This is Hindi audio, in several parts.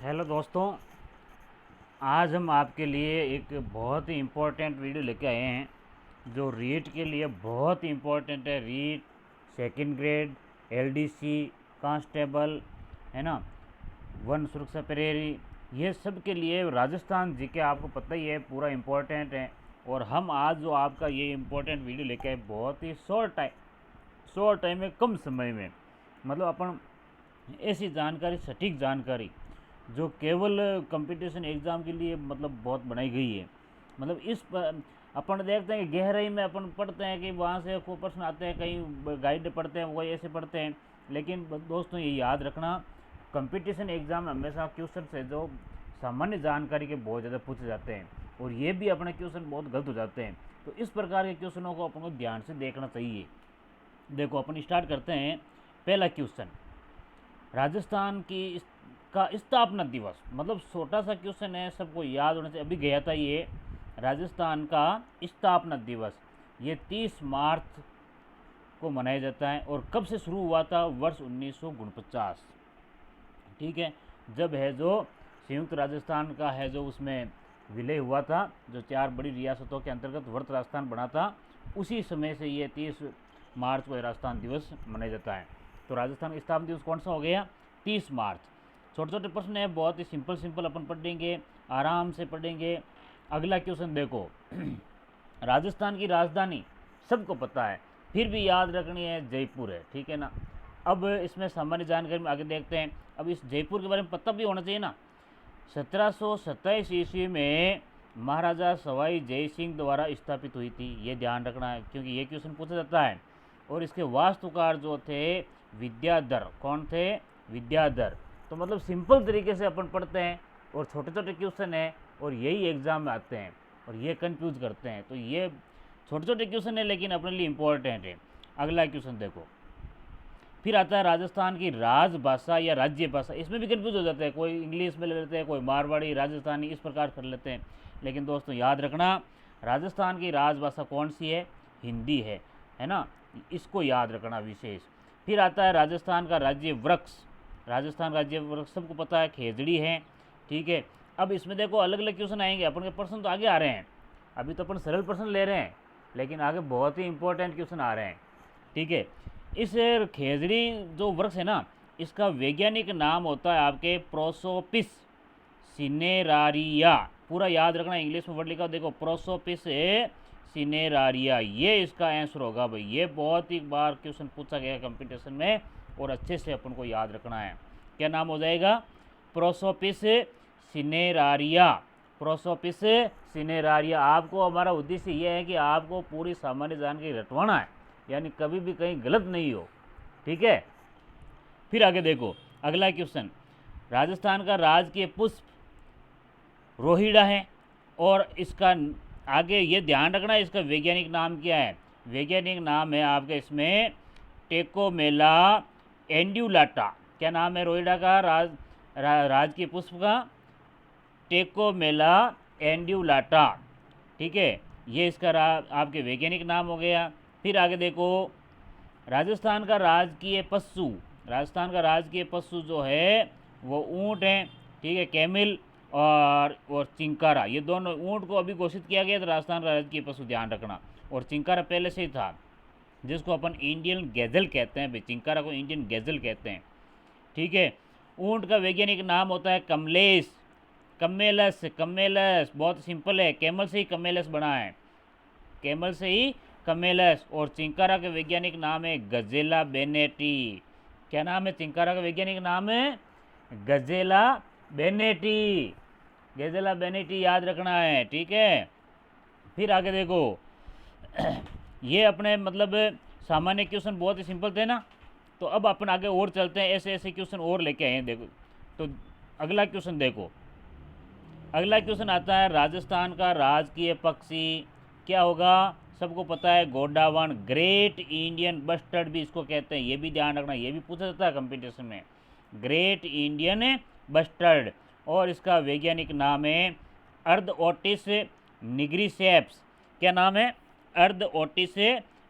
हेलो दोस्तों, आज हम आपके लिए एक बहुत ही इम्पोर्टेंट वीडियो लेके आए हैं जो रीट के लिए बहुत ही इम्पोर्टेंट है। REET, second grade, LDC, constable, है ना, वन सुरक्षा प्रहरी, ये सब के लिए राजस्थान जीके आपको पता ही है पूरा इम्पोर्टेंट है। और हम आज जो आपका ये इम्पोर्टेंट वीडियो लेके आए बहुत ही शॉर्ट टाइम में, कम समय में, मतलब अपन ऐसी जानकारी, सटीक जानकारी जो केवल कंपटीशन एग्ज़ाम के लिए मतलब बहुत बनाई गई है। मतलब अपन देखते हैं कि गहराई में अपन पढ़ते हैं कि वहाँ से कोई प्रश्न आते हैं, कहीं गाइड पढ़ते हैं, वही ऐसे पढ़ते हैं। लेकिन दोस्तों ये याद रखना, कंपटीशन एग्ज़ाम में हमेशा क्वेश्चन है जो सामान्य जानकारी के बहुत ज़्यादा पूछे जाते हैं, और ये भी अपने क्वेश्चन बहुत गलत हो जाते हैं। तो इस प्रकार के क्वेश्चनों को अपन को ध्यान से देखना चाहिए। देखो अपन स्टार्ट करते हैं। पहला क्वेश्चन, राजस्थान की का स्थापना दिवस, मतलब छोटा सा क्वेश्चन है, सबको याद होने से। अभी गया था ये राजस्थान का स्थापना दिवस, ये 30 मार्च को मनाया जाता है। और कब से शुरू हुआ था? वर्ष 1949। ठीक है, जब है जो संयुक्त राजस्थान का है जो उसमें विलय हुआ था, जो 4 बड़ी रियासतों के अंतर्गत वर्त राजस्थान बना था, उसी समय से ये 30 मार्च को राजस्थान दिवस मनाया जाता है। तो राजस्थान स्थापना दिवस कौन सा हो गया? 30 मार्च। छोटे छोटे प्रश्न है, बहुत ही सिंपल अपन पढ़ेंगे, आराम से पढ़ेंगे। अगला क्वेश्चन देखो राजस्थान की राजधानी सबको पता है, फिर भी याद रखनी है, जयपुर है। ठीक है ना। अब इसमें सामान्य जानकारी में आगे देखते हैं। अब इस जयपुर के बारे में पता भी होना चाहिए ना। 1727 ईस्वी में महाराजा सवाई जय सिंह द्वारा स्थापित हुई थी, ये ध्यान रखना है क्योंकि ये क्वेश्चन पूछा जाता है। और इसके वास्तुकार जो थे विद्याधर। कौन थे? विद्याधर। तो मतलब सिंपल तरीके से अपन पढ़ते हैं, और छोटे छोटे क्वेश्चन है, और यही एग्जाम में आते हैं, और ये कंफ्यूज करते हैं। तो ये छोटे छोटे क्वेश्चन है लेकिन अपने लिए इम्पोर्टेंट है। अगला क्वेश्चन देखो, फिर आता है राजस्थान की राजभाषा या राज्य भाषा। इसमें भी कंफ्यूज हो जाते हैं, कोई इंग्लिश में ले लेते हैं, कोई मारवाड़ी, राजस्थानी, इस प्रकार कर लेते हैं। लेकिन दोस्तों याद रखना, राजस्थान की राजभाषा कौन सी है? हिंदी है ना। इसको याद रखना विशेष। फिर आता है राजस्थान का राज्य वृक्ष। राजस्थान राज्य वृक्ष सबको पता है, खेजड़ी है। ठीक है। अब इसमें देखो अलग अलग क्वेश्चन आएंगे, अपन के प्रश्न तो आगे आ रहे हैं, अभी तो अपन सरल प्रश्न ले रहे हैं, लेकिन आगे बहुत ही इंपॉर्टेंट क्वेश्चन आ रहे हैं। ठीक है। इस खेजड़ी जो वृक्ष है ना, इसका वैज्ञानिक नाम होता है आपके प्रोसोपिस सिनेरारिया। पूरा याद रखना, इंग्लिश में वर्ड लिखा देखो, प्रोसोपिस सिनेरारिया, ये इसका आंसर होगा भाई। ये बहुत ही बार क्वेश्चन पूछा गया कंपटीशन में, और अच्छे से अपन को याद रखना है। क्या नाम हो जाएगा? Prosopis cineraria. Prosopis cineraria. आपको हमारा उद्देश्य यह है कि आपको पूरी सामान्य जानकारी रटवाना है, यानी कभी भी कहीं गलत नहीं हो। ठीक है। फिर आगे देखो अगला क्वेश्चन, राजस्थान का राजकीय पुष्प रोहिड़ा है, और इसका आगे ये ध्यान रखना, इसका वैज्ञानिक नाम क्या है? वैज्ञानिक नाम है आपके इसमें टेकोमेला एंड्यूलाटा। क्या नाम है रोहिड़ा का? राजकीय पुष्प का टेकोमेला एंड्यूलाटा। ठीक है, ये इसका आपके वैज्ञानिक नाम हो गया। फिर आगे देखो, राजस्थान का राजकीय पशु, राजस्थान का राजकीय पशु जो है वो ऊँट है। ठीक है, कैमिल और चिंकारा, ये दोनों। ऊँट को अभी घोषित किया गया था राजस्थान का राजकीय पशु, ध्यान रखना। और चिंकारा पहले से ही था, जिसको अपन इंडियन गैजल कहते हैं भाई, चिंकारा को इंडियन गैजल कहते हैं। ठीक है। ऊँट का वैज्ञानिक नाम होता है कमलेश, कमेलस। कमेलस बहुत सिंपल है, कैमल से ही कमेलस बना है, कैमल से ही कमेलस। और चिंकारा का वैज्ञानिक नाम है गजेला बेनेटी। क्या नाम है? चिंकारा का वैज्ञानिक नाम है गजेला बेनेटी। गजेला बेनेटी याद रखना है। ठीक है। फिर आगे देखो ये अपने मतलब सामान्य क्वेश्चन बहुत ही सिंपल थे ना, तो अब अपन आगे और चलते हैं, ऐसे ऐसे क्वेश्चन और लेके आए हैं। देखो तो अगला क्वेश्चन देखो, अगला क्वेश्चन आता है राजस्थान का राजकीय पक्षी क्या होगा? सबको पता है गोंडावन। ग्रेट इंडियन बस्टर्ड भी इसको कहते हैं, ये भी ध्यान रखना, ये भी पूछा जाता है कंपटीशन में, ग्रेट इंडियन बस्टर्ड। और इसका वैज्ञानिक नाम है अर्ध ओटिस निग्रिसेप्स। क्या नाम है? अर्ध ओटिस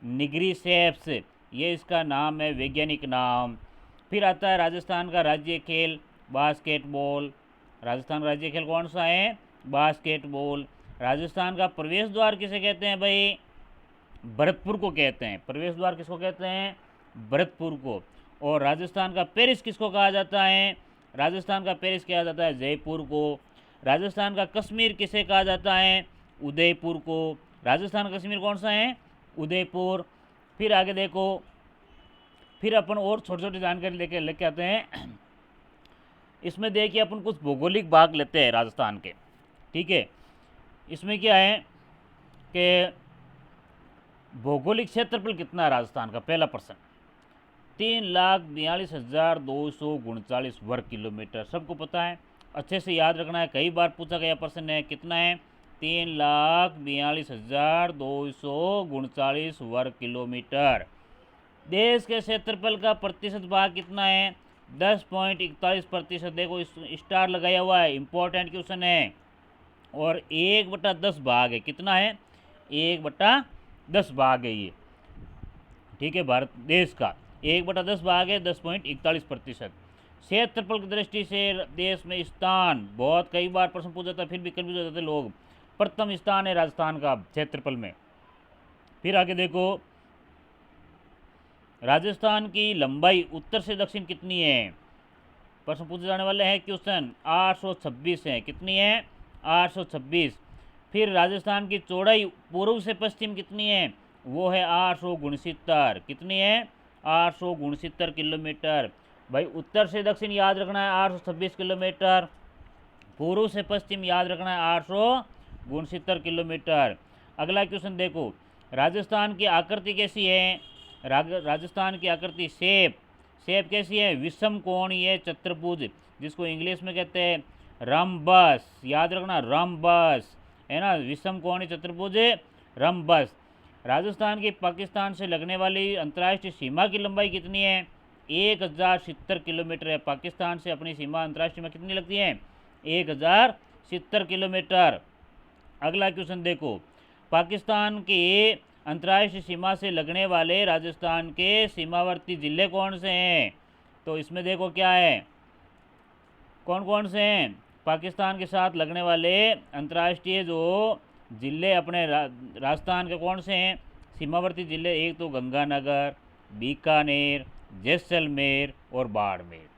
निग्रिसेप्स, ये इसका नाम है, वैज्ञानिक नाम। फिर आता है राजस्थान का राज्य खेल बास्केटबॉल। राजस्थान का राज्य खेल कौन सा है? बास्केटबॉल। राजस्थान का प्रवेश द्वार किसे कहते हैं भाई? भरतपुर को कहते हैं। प्रवेश द्वार किसको कहते हैं? भरतपुर को। और राजस्थान का पेरिस किसको कहा जाता है? राजस्थान का पेरिस कहा जाता है जयपुर को। राजस्थान का कश्मीर किसे कहा जाता है? उदयपुर को। राजस्थान का कश्मीर कौन सा है? उदयपुर। फिर आगे देखो, फिर अपन और छोटी छोटी जानकारी लेके आते हैं। इसमें देखिए अपन कुछ भौगोलिक भाग लेते हैं राजस्थान के, ठीक है। इसमें क्या है कि भौगोलिक क्षेत्रफल कितना है राजस्थान का? पहला प्रश्न 3,42,239 वर्ग किलोमीटर, सबको पता है, अच्छे से याद रखना है, कई बार पूछा गया प्रश्न है। कितना है? 3,42,239 वर्ग किलोमीटर। देश के क्षेत्रफल का प्रतिशत भाग कितना है? 10.41%। देखो इस स्टार लगाया हुआ है, इंपॉर्टेंट क्वेश्चन है। और 1/10 भाग है। कितना है? 1/10 भाग है ये, ठीक है। भारत देश का 1/10 भाग है, 10.41%। क्षेत्रफल की दृष्टि से देश में स्थान, बहुत कई बार प्रश्न पूछा था, फिर भी कन्फ्यूज हो जाते लोग। प्रथम स्थान है राजस्थान का क्षेत्रफल में। फिर आगे देखो, राजस्थान की लंबाई उत्तर से दक्षिण कितनी है? प्रश्न पूछे जाने वाले हैं क्वेश्चन। 826 है। कितनी है? 826। फिर राजस्थान की चौड़ाई पूर्व से पश्चिम कितनी है? वो है 869। कितनी है? 869 किलोमीटर। भाई उत्तर से दक्षिण याद रखना है 826 किलोमीटर, पूर्व से पश्चिम याद रखना है 869 किलोमीटर। अगला क्वेश्चन देखो, राजस्थान की आकृति कैसी है? राजस्थान की आकृति शेप कैसी है? विषम कोणीय चतुर्भुज, जिसको इंग्लिश में कहते हैं रम्बस। याद रखना, रम्बस है ना, विषम कोणीय चतुर्भुज रम्बस। राजस्थान की पाकिस्तान से लगने वाली अंतर्राष्ट्रीय सीमा की लंबाई कितनी है? 1070 किलोमीटर है। पाकिस्तान से अपनी सीमा अंतर्राष्ट्रीय में कितनी लगती है? 1070 किलोमीटर। अगला क्वेश्चन देखो, पाकिस्तान के अंतर्राष्ट्रीय सीमा से लगने वाले राजस्थान के सीमावर्ती जिले कौन से हैं? तो इसमें देखो क्या है, कौन कौन से हैं पाकिस्तान के साथ लगने वाले अंतर्राष्ट्रीय जो जिले अपने राजस्थान के कौन से हैं सीमावर्ती जिले? एक तो गंगानगर, बीकानेर, जैसलमेर और बाड़मेर।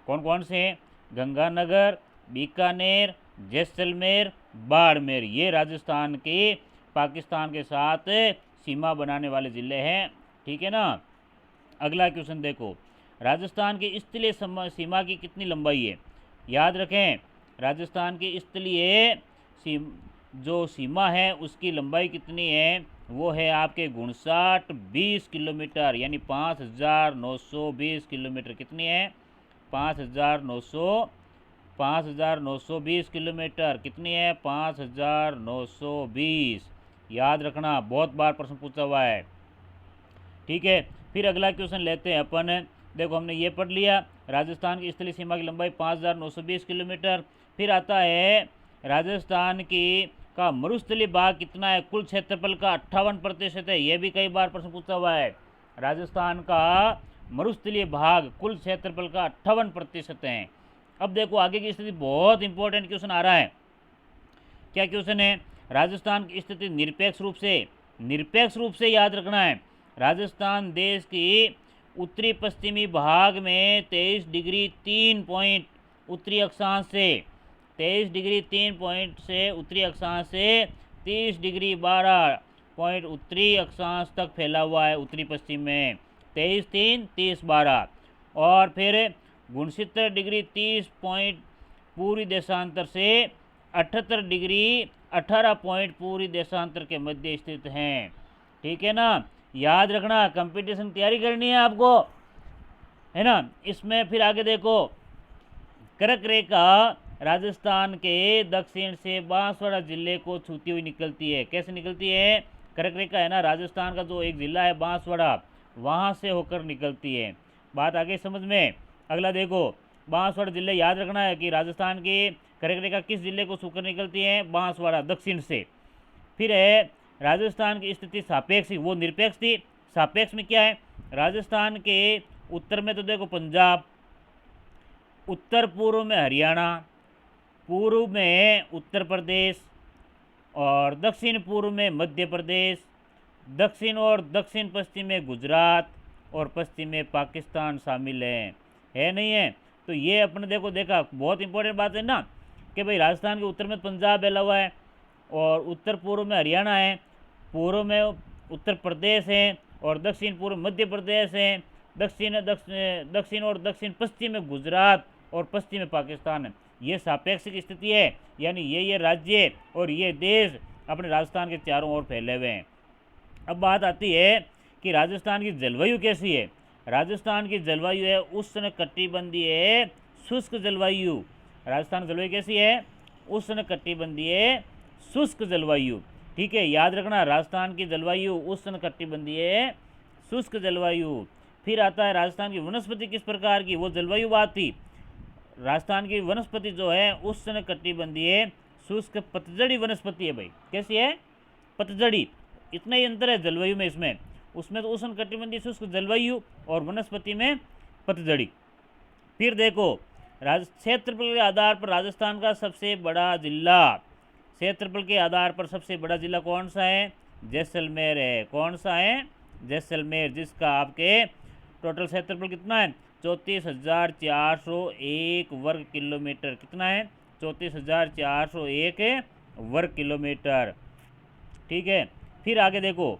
कौन कौन से हैं? गंगानगर, बीकानेर, जैसलमेर, बाड़मेर। ये राजस्थान के पाकिस्तान के साथ सीमा बनाने वाले ज़िले हैं, ठीक है ना। अगला क्वेश्चन देखो, राजस्थान की स्थलीय सीमा की कितनी लंबाई है? याद रखें, राजस्थान की स्थलीय जो सीमा है उसकी लंबाई कितनी है? वो है आपके 59-20 किलोमीटर, यानी 5,920 किलोमीटर। कितनी है? 5,920 किलोमीटर। कितनी है? 5,920। याद रखना, बहुत बार प्रश्न पूछा हुआ है, ठीक है। फिर अगला क्वेश्चन लेते हैं अपन। देखो हमने ये पढ़ लिया, राजस्थान की स्थलीय सीमा की लंबाई 5,920 किलोमीटर। फिर आता है राजस्थान की का मरुस्थलीय भाग कितना है? कुल क्षेत्रफल का 58% है। यह भी कई बार प्रश्न पूछा हुआ है। राजस्थान का मरुस्थलीय भाग कुल क्षेत्रफल का 58% है। अब देखो आगे की स्थिति, बहुत इंपॉर्टेंट क्वेश्चन आ रहा है। क्या क्वेश्चन है? राजस्थान की स्थिति निरपेक्ष रूप से याद रखना है। राजस्थान देश की उत्तरी पश्चिमी भाग में 23 डिग्री 3 पॉइंट उत्तरी अक्षांश से 23 डिग्री 3 पॉइंट से उत्तरी अक्षांश से 30 डिग्री 12 पॉइंट उत्तरी अक्षांश तक फैला हुआ है। उत्तरी पश्चिम में 23 3 30 12, और फिर 69 डिग्री 30 पॉइंट पूर्वी देशांतर से 78 डिग्री 18 पॉइंट पूर्वी देशांतर के मध्य स्थित हैं, ठीक है ना। याद रखना, कंपटीशन तैयारी करनी है आपको, है ना। इसमें फिर आगे देखो, कर्क रेखा राजस्थान के दक्षिण से बांसवाड़ा जिले को छूती हुई निकलती है। कैसे निकलती है? कर्क रेखा है ना, राजस्थान का जो एक जिला है बांसवाड़ा, वहाँ से होकर निकलती है। बात आगे समझ में। अगला देखो, बांसवाड़ा जिले, याद रखना है कि राजस्थान की कर्क रेखा किस जिले को छूकर निकलती है? बांसवाड़ा, दक्षिण से। फिर है राजस्थान की स्थिति सापेक्ष, वो निरपेक्ष थी। सापेक्ष में क्या है? राजस्थान के उत्तर में तो देखो पंजाब, उत्तर पूर्व में हरियाणा, पूर्व में उत्तर प्रदेश और दक्षिण पूर्व में मध्य प्रदेश, दक्षिण और दक्षिण पश्चिम में गुजरात और पश्चिम में पाकिस्तान शामिल है नहीं है। तो ये अपने देखा बहुत इंपॉर्टेंट बात है ना कि भाई राजस्थान के उत्तर में पंजाब फैला हुआ है और उत्तर पूर्व में हरियाणा है, पूर्व में उत्तर प्रदेश है और दक्षिण पूर्व मध्य प्रदेश है, दक्षिण और दक्षिण पश्चिम में गुजरात और पश्चिम में पाकिस्तान है। ये सापेक्षिक स्थिति है, यानी ये राज्य और ये देश अपने राजस्थान के चारों ओर फैले हुए हैं। अब बात आती है कि राजस्थान की जलवायु कैसी है। राजस्थान की जलवायु है उष्णकटिबंधीय शुष्क जलवायु। राजस्थान की जलवायु कैसी है? उष्णकटिबंधीय शुष्क जलवायु। ठीक है, याद रखना, राजस्थान की जलवायु उष्णकटिबंधीय शुष्क जलवायु। फिर आता है राजस्थान की वनस्पति किस प्रकार की, वो जलवायु बात थी। राजस्थान की वनस्पति जो है उष्णकटिबंधीय शुष्क पतझड़ी वनस्पति है भाई। कैसी है? पतझड़ी। इतना ही अंतर है जलवायु में, उसमें तो उष्णकटिबंधीय शुष्क जलवायु और वनस्पति में पतझड़ी। फिर देखो क्षेत्रफल के आधार पर राजस्थान का सबसे बड़ा जिला, क्षेत्रफल के आधार पर सबसे बड़ा जिला कौन सा है? जैसलमेर है। कौन सा है? जैसलमेर, जिसका आपके टोटल क्षेत्रफल कितना है? 34,401 वर्ग किलोमीटर। कितना है? 34,401 वर्ग किलोमीटर। ठीक है, फिर आगे देखो,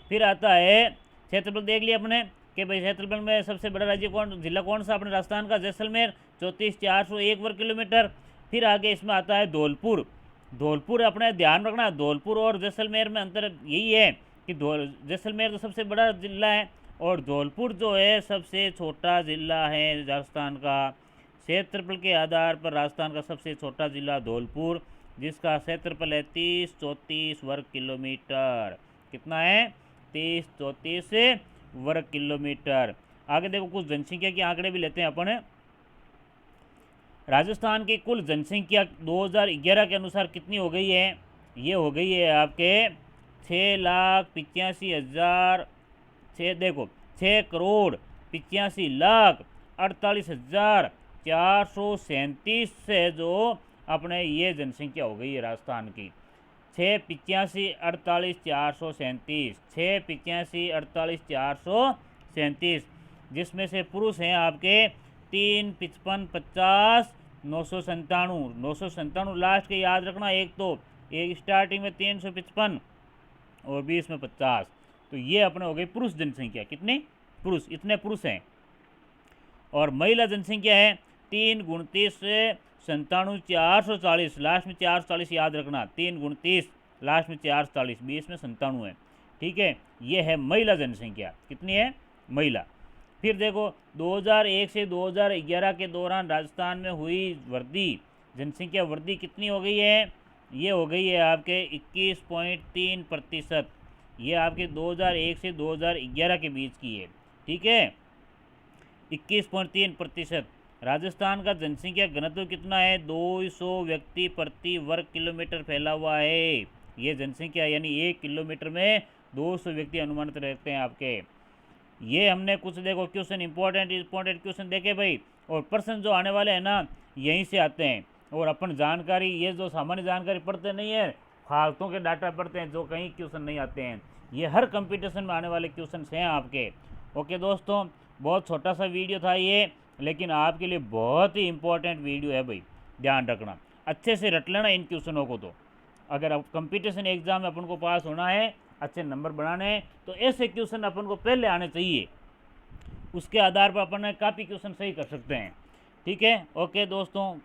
फिर आता है क्षेत्रफल देख लिया अपने कि भाई क्षेत्रफल में सबसे बड़ा राज्य जिला कौन सा अपने राजस्थान का? जैसलमेर, 34,401 वर्ग किलोमीटर। फिर आगे इसमें आता है धौलपुर। धौलपुर अपने ध्यान रखना, धौलपुर और जैसलमेर में अंतर यही है कि जैसलमेर तो सबसे बड़ा जिला है और धौलपुर जो है सबसे छोटा जिला है राजस्थान का। क्षेत्रफल के आधार पर राजस्थान का सबसे छोटा जिला धौलपुर, जिसका क्षेत्रफल है 30-34 वर्ग किलोमीटर। कितना है? 30-34 वर्ग किलोमीटर। आगे देखो कुछ जनसंख्या के आंकड़े भी लेते हैं अपन। राजस्थान की कुल जनसंख्या 2011 के अनुसार कितनी हो गई है? ये हो गई है आपके 6,85,000 देखो 6,85,48,437 से जो अपने ये जनसंख्या हो गई है राजस्थान की। 6,85,48,437 6,85,48,437, जिसमें से पुरुष हैं आपके 3,55,50,997 997 लास्ट के याद रखना। एक स्टार्टिंग में 355 और बीच में 50। तो ये अपने हो गई पुरुष जनसंख्या। कितने पुरुष? इतने पुरुष हैं। और महिला जनसंख्या है 3×29,97,440 लास्ट में 440 याद रखना। 3×30 लास्ट में 440 बीच में 97 है। ठीक है, ये है महिला जनसंख्या। कितनी है? महिला। फिर देखो 2001 से 2011 के दौरान राजस्थान में हुई वृद्धि, जनसंख्या वृद्धि कितनी हो गई है? ये हो गई है आपके 21.3%। ये आपके 2001 से 2011 के बीच की है। ठीक है, 21.3%। राजस्थान का जनसंख्या घनत्व कितना है? 200 व्यक्ति प्रति वर्ग किलोमीटर फैला हुआ है। ये जनसंख्या यानी 1 किलोमीटर में 200 व्यक्ति अनुमानित रहते हैं आपके। ये हमने कुछ देखो क्वेश्चन इंपॉर्टेंट क्वेश्चन देखे भाई, और प्रश्न जो आने वाले हैं ना यहीं से आते हैं। और अपन जानकारी, ये जो सामान्य जानकारी पढ़ते नहीं है, फालतू के डाटा पढ़ते हैं जो कहीं क्वेश्चन नहीं आते हैं। ये हर कंपटीशन में आने वाले क्वेश्चन हैं आपके। ओके दोस्तों, बहुत छोटा सा वीडियो था ये, लेकिन आपके लिए बहुत ही इंपॉर्टेंट वीडियो है भाई। ध्यान रखना, अच्छे से रट लेना इन क्वेश्चनों को। तो अगर अब कंपटीशन एग्जाम में अपन को पास होना है, अच्छे नंबर बनाने हैं, तो ऐसे क्वेश्चन अपन को पहले आने चाहिए। उसके आधार पर अपन काफ़ी क्वेश्चन सही कर सकते हैं। ठीक है, ओके दोस्तों।